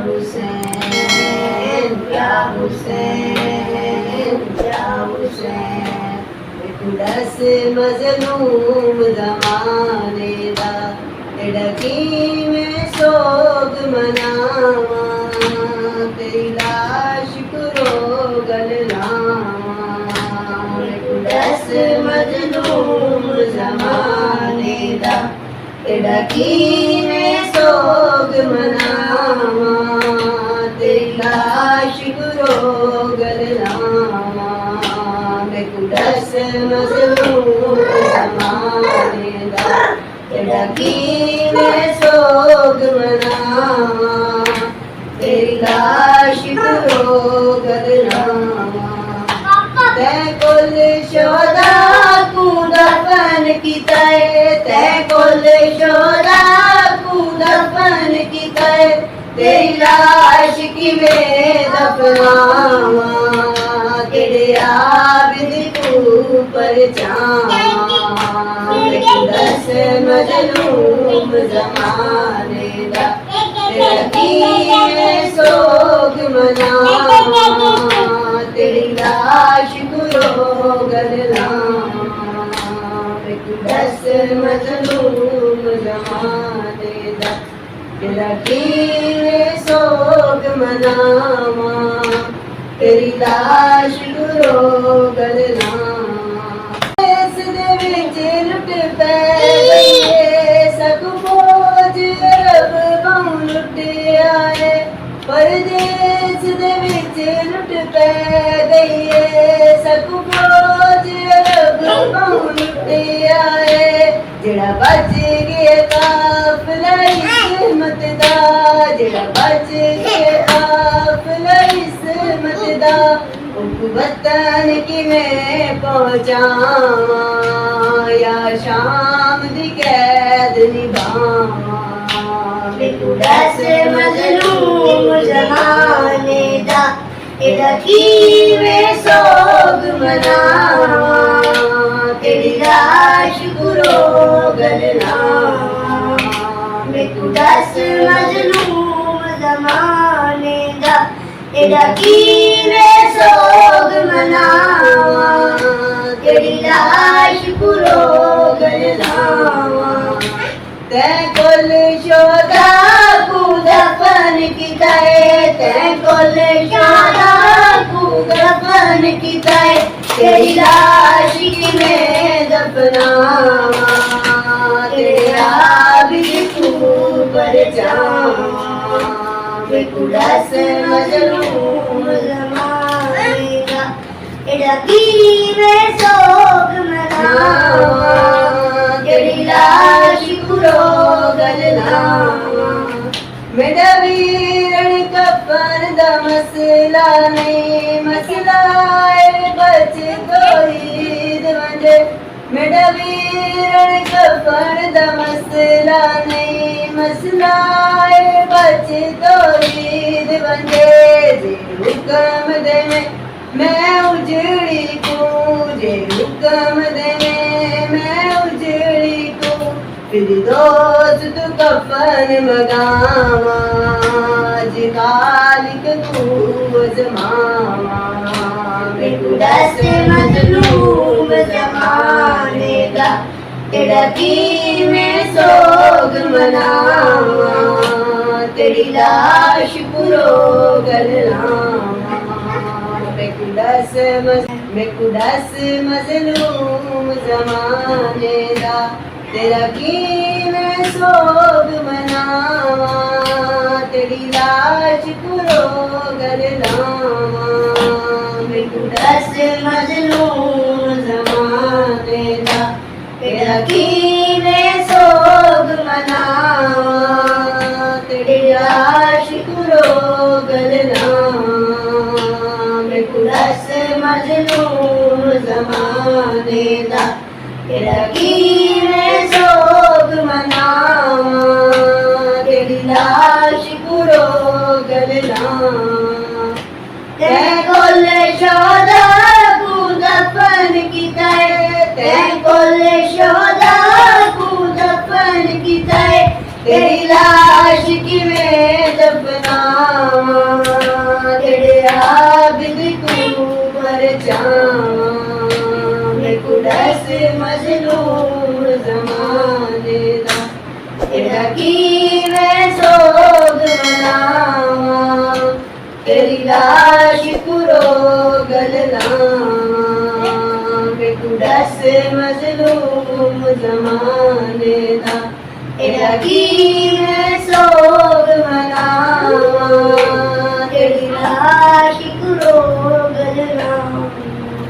हुसैन या हुसैन या हुसैन दस मजलूम ज़माने दा लड़की में सोग मनावा तेरी लाश कुरो गलनावा दस मजलूम ज़माने दा लड़की में सोग मनावा तेरी लाश कुरो गलनावा दस मजलूम ज़माने दा लड़की में सोग मनावा तेरी लाश कुरो गलनावा तै कुल शोदा कू दफन कीता तै कुल शोदा कू दफन कीता तेरी लाश किवें दफनावा तेरे आबिद तू परछावां दस मजलूम ज़माने दा लड़की में सोग मनावा तेरी लाश कुरो गलनावा दस मजलूम ज़माने दा लड़की में सोग मनावा तेरी लाश कुरो गलनावा इस दे विच लुट पै गईए सब फौज अरब बहु लुटिया है परदेस दे विच लुट पै गईए सब फौज अरब बहु लुटिया है जेड़ा बच गया काफिला इस्मत दा जेड़ा बच गया काफिला इस्मत दा वतन किवें पहुंचावा या शाम दी कैद निभावा दस मजलूम ज़माने दा लड़की में सोग मनावा तेरी लाश कुरो गलनावा दस मजलूम ज़माने दा लड़की में सोग मनावा तेरी लाश कुरो गलनावा तै कुल शोदा कू दफन कीता तै कुल शोदा कू दफन कीता तेरी लाश किवें दफनावा तेरे आबिद तू परछावां दस मजलूम ज़माने दा लड़की में सोग मनावा तेरी लाश कुरो गलनावा मेरा वीरन कफन दा मसला नहीं मसला बच कोई दवंजे मेरा वीरन कफन दा मसला नहीं मसला बच कोई दवंजे जे हुक्म दे मैं उजड़ी को जे हुक्म दे मैं उजड़ी को फिर दोस्त तू कफन मगावा जे खालिक तू अजमावा दस मजलूम ज़माने दा लड़की में सोग मनावा तेरी लाश कुरो गलनावा दस मजलूम ज़माने दा लड़की में सोग मनावा तेरी लाश कुरो गलनावा दस मजलूम ज़माने दा लड़की में सोग मनावा तेरी लाश कुरो गलनावा दस मजलूम ज़माने दा लड़की में सोग मनावा तेरी लाश कुरो गलनावा तै कुल शोदा कू दफन कीता तै कुल शोदा कू दफन कीता तेरी लाश किवें दफना कुड़स मजलूम ज़माने दा एड़ा की मैं सोग मनावां तेरी लाश कुरोगल लावां वे कुड़स मजलूम ज़माने दा एड़ा की मैं सोग मनावां तेरी लाश कुरोगल लावां